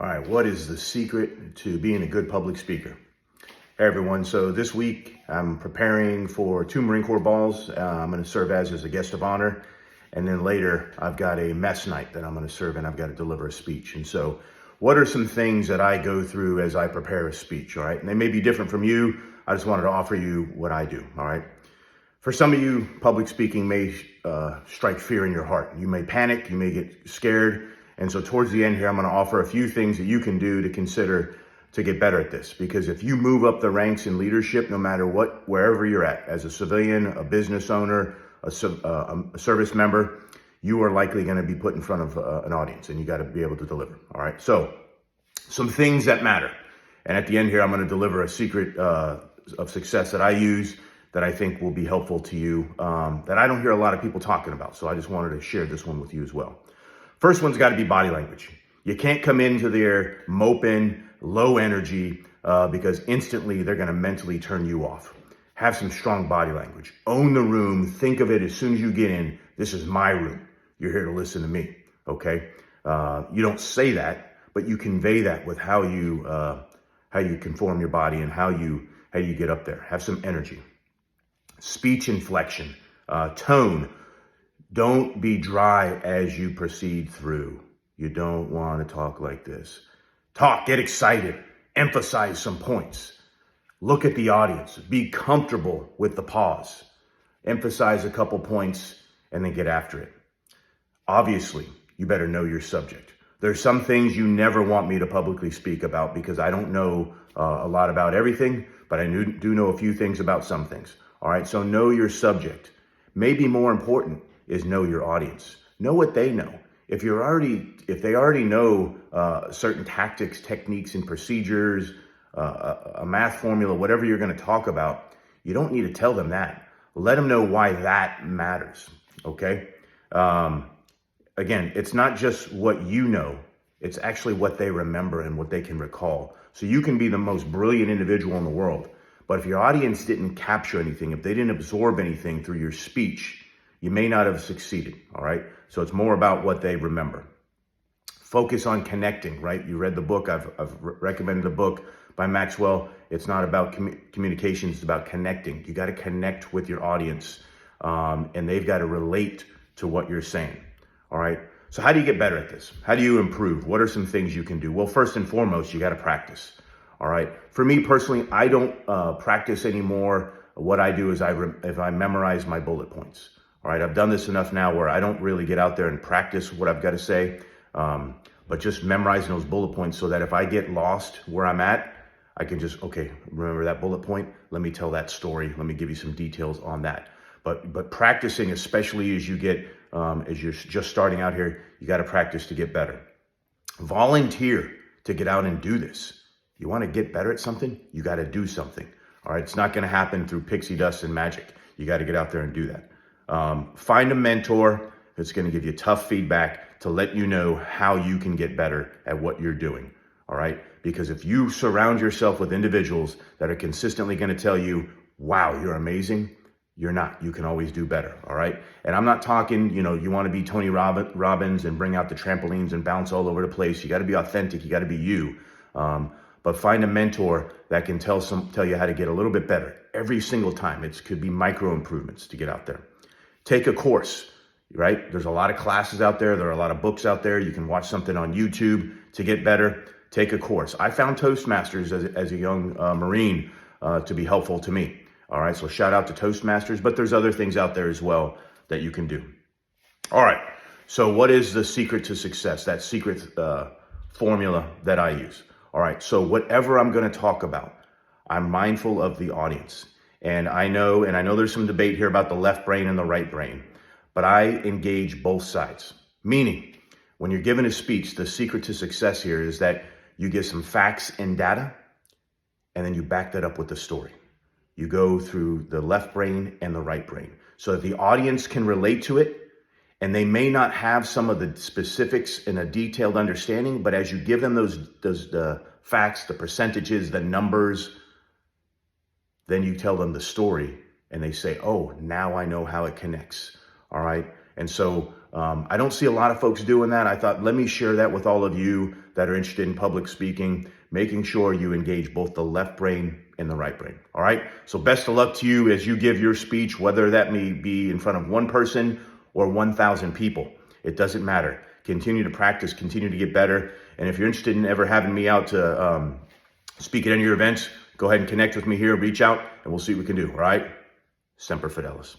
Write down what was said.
All right, what is the secret to being a good public speaker? Hey everyone, so this week I'm preparing for 2 Marine Corps balls. I'm going to serve as a guest of honor. And then later I've got a mess night that I'm going to serve and I've got to deliver a speech. And so what are some things that I go through as I prepare a speech, all right? And they may be different from you. I just wanted to offer you what I do, all right? For some of you, public speaking may strike fear in your heart. You may panic, you may get scared. And so towards the end here, I'm going to offer a few things that you can do to consider to get better at this. Because if you move up the ranks in leadership, no matter what, wherever you're at, as a civilian, a business owner, a service member, you are likely going to be put in front of an audience, and you got to be able to deliver. All right. So some things that matter. And at the end here, I'm going to deliver a secret of success that I use that I think will be helpful to you, that I don't hear a lot of people talking about. So I just wanted to share this one with you as well. First one's got to be body language. You can't come into there moping, low energy, because instantly they're going to mentally turn you off. Have some strong body language. Own the room. Think of it as soon as you get in, this is my room. You're here to listen to me, okay? You don't say that, but you convey that with how you conform your body and how you get up there. Have some energy. Speech inflection, tone. Don't be dry as you proceed through. You don't want to talk like this. Talk, get excited, emphasize some points. Look at the audience, be comfortable with the pause. Emphasize a couple points and then get after it. Obviously, you better know your subject. There's some things you never want me to publicly speak about because I don't know a lot about everything, but I do know a few things about some things. All right, so know your subject. Maybe more important is know your audience. Know what they know. If they already know certain tactics, techniques, and procedures, a math formula, whatever you're going to talk about, you don't need to tell them that. Let them know why that matters. Okay. Again, it's not just what you know, it's actually what they remember and what they can recall. So you can be the most brilliant individual in the world, but if your audience didn't capture anything, if they didn't absorb anything through your speech, you may not have succeeded. All right. So it's more about what they remember. Focus on connecting, right? You read the book. I've recommended the book by Maxwell. It's not about communication. It's about connecting. You got to connect with your audience, and they've got to relate to what you're saying. All right. So how do you get better at this? How do you improve? What are some things you can do? Well, first and foremost, you got to practice. All right. For me personally, I don't practice anymore. What I do is I memorize my bullet points. All right. I've done this enough now where I don't really get out there and practice what I've got to say, but just memorizing those bullet points so that if I get lost where I'm at, I can just, okay, remember that bullet point. Let me tell that story. Let me give you some details on that. But practicing, especially as you get, as you're just starting out here, you got to practice to get better. Volunteer to get out and do this. You want to get better at something? You got to do something. All right. It's not going to happen through pixie dust and magic. You got to get out there and do that. Find a mentor that's going to give you tough feedback to let you know how you can get better at what you're doing. All right. Because if you surround yourself with individuals that are consistently going to tell you, wow, you're amazing, you're not. You can always do better. All right. And I'm not talking, you want to be Tony Robbins and bring out the trampolines and bounce all over the place. You got to be authentic. You got to be you. But find a mentor that can tell you how to get a little bit better every single time. It could be micro improvements to get out there. Take a course, right? There's a lot of classes out there. There are a lot of books out there. You can watch something on YouTube to get better. Take a course. I found Toastmasters as a young Marine to be helpful to me. All right. So shout out to Toastmasters, but there's other things out there as well that you can do. All right. So what is the secret to success? That secret formula that I use. All right. So whatever I'm going to talk about, I'm mindful of the audience. And I know there's some debate here about the left brain and the right brain, but I engage both sides. Meaning, when you're giving a speech, the secret to success here is that you give some facts and data, and then you back that up with the story. You go through the left brain and the right brain so that the audience can relate to it, and they may not have some of the specifics in a detailed understanding, but as you give them the facts, the percentages, the numbers, then you tell them the story and they say, oh, now I know how it connects. All right. And so I don't see a lot of folks doing that. I thought, let me share that with all of you that are interested in public speaking, making sure you engage both the left brain and the right brain. All right. So best of luck to you as you give your speech, whether that may be in front of one person or 1,000 people. It doesn't matter. Continue to practice, continue to get better. And if you're interested in ever having me out to speak at any of your events, go ahead and connect with me here, reach out, and we'll see what we can do. All right. Semper Fidelis.